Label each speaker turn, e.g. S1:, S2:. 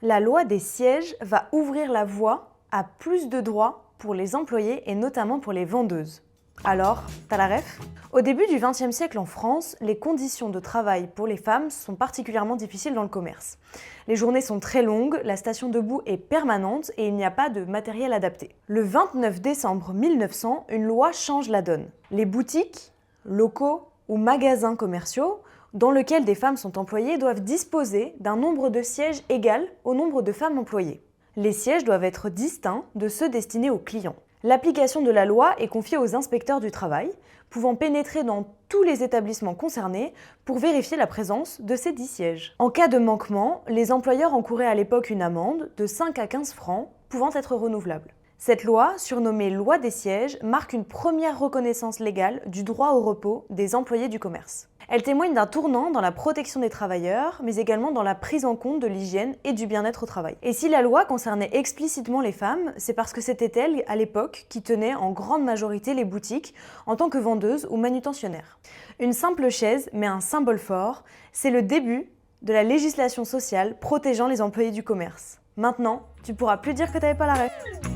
S1: La loi des sièges va ouvrir la voie à plus de droits pour les employés et notamment pour les vendeuses. Alors, t'as la ref? Au début du XXe siècle en France, les conditions de travail pour les femmes sont particulièrement difficiles dans le commerce. Les journées sont très longues, la station debout est permanente et il n'y a pas de matériel adapté. Le 29 décembre 1900, une loi change la donne. Les boutiques, locaux ou magasins commerciaux dans lesquels des femmes sont employées doivent disposer d'un nombre de sièges égal au nombre de femmes employées. Les sièges doivent être distincts de ceux destinés aux clients. L'application de la loi est confiée aux inspecteurs du travail, pouvant pénétrer dans tous les établissements concernés pour vérifier la présence de ces 10 sièges. En cas de manquement, les employeurs encouraient à l'époque une amende de 5 à 15 francs, pouvant être renouvelable. Cette loi, surnommée loi des sièges, marque une première reconnaissance légale du droit au repos des employés du commerce. Elle témoigne d'un tournant dans la protection des travailleurs, mais également dans la prise en compte de l'hygiène et du bien-être au travail. Et si la loi concernait explicitement les femmes, c'est parce que c'était elles, à l'époque, qui tenaient en grande majorité les boutiques en tant que vendeuses ou manutentionnaires. Une simple chaise, mais un symbole fort, c'est le début de la législation sociale protégeant les employés du commerce. Maintenant, tu pourras plus dire que t'avais pas la ref.